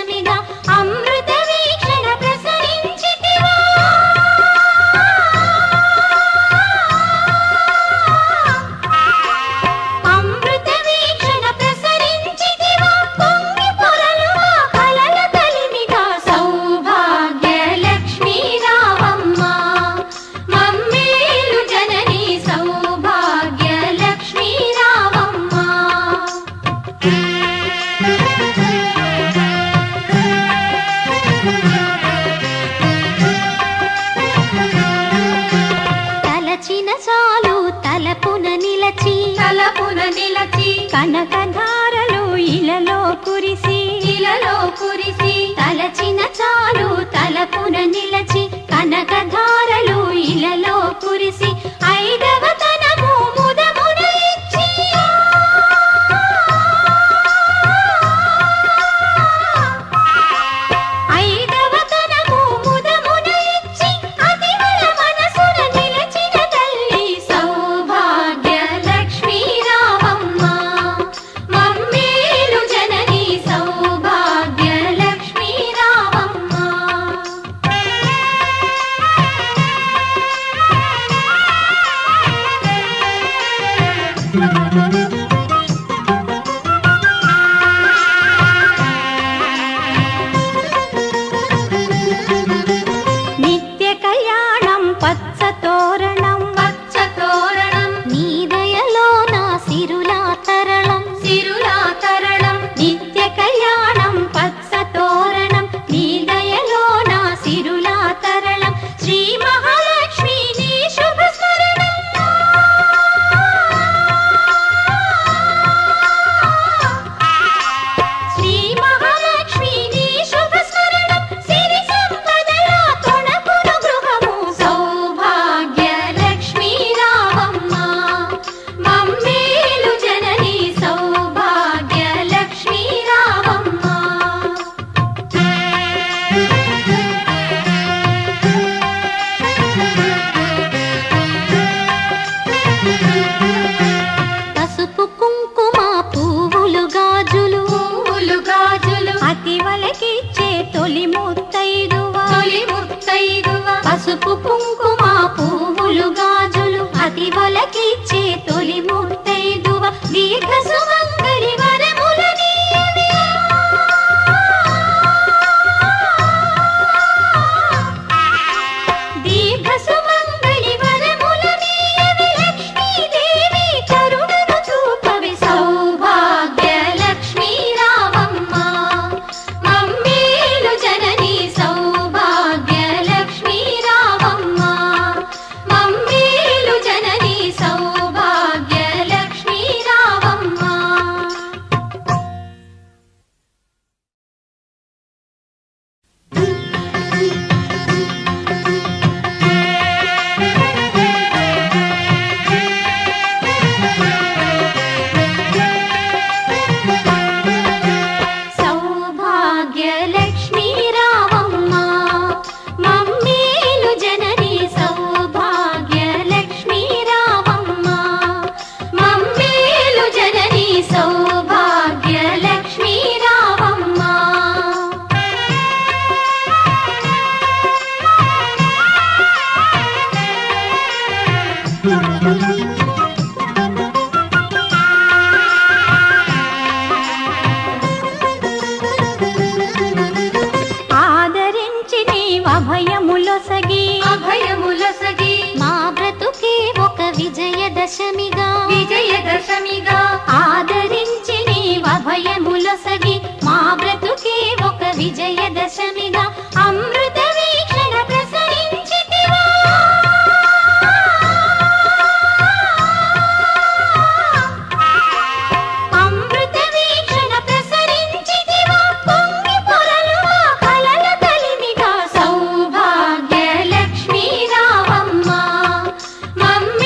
విజయదశమిగా అమృత వీక్షణ ప్రసరించితివా అమృత వీక్షణ ప్రసరించితివా పొంగి పొరలుగా కలల కలిమిగా సౌభాగ్య లక్ష్మీ రావమ్మ మమ్మేలు జననీ సౌభాగ్య లక్ష్మీ రావమ్మ తలచిన చాలు తలపున నిలచి కనకధారలు ఇలలో కురిసి తలచిన చాలు తలపున నిలచి కనకధారలు ఇలలో కురిసి ఐదవ తనము ముదమున ఇచ్చి ఐదవ తనము ముదమున ఇచ్చి అతివల మనసున నిలచిన తల్లి సౌభాగ్య లక్ష్మీ రావమ్మ మమ్మేలు జననీ సౌభాగ్య లక్ష్మీ రావమ్మ నిత్య కళ్యాణం పచ్చ తోరణం నీ దయలో నా సిరులా తరళం నిత్య కళ్యాణం పచ్చ తోరణం నీ దయలో నా సిరులా తరళం శ్రీ మహాలక్ష్మి నీ శుభ స్మరణం శ్రీ మహాలక్ష్మి నీ శుభ స్మరణం సిరి సంపదల తొణకును గృహము సౌభాగ్య లక్ష్మీ రావమ్మ మమ్మేలు జననీ సౌభాగ్య లక్ష్మీ రావమ్మ పసుపు కుంకుమ పువ్వులు గాజులు అతివలకిచ్చే తొలి ముత్తైదువా పసుపు కుంకుమ పువ్వులు గాజులు అతివలకిచ్చే తొలి ముత్తైదువా దీర్ఘ సుమంగళి వరముల నీయవే దీర్ఘ సుమంగళి వరముల నీయవే లక్ష్మీదేవి కరుణను చూపవి సౌభాగ్య లక్ష్మీ రావమ్మ మమ్మేలు జననీ సౌభాగ్య లక్ష్మీ రావమ్మ మమ్మేలు జననీ సౌభాగ్య లక్ష్మీ రావమ్మ సౌభాగ్య లక్ష్మీ రావమ్మ మమ్మేలు జననీ సౌభాగ్య లక్ష్మీ రావమ్మ మమ్మేలు జననీ సౌభాగ్య లక్ష్మీ రావమ్మ ఆదరించి నీవు అభయములొసగి మా బ్రతుకే ఒక విజయదశమిగా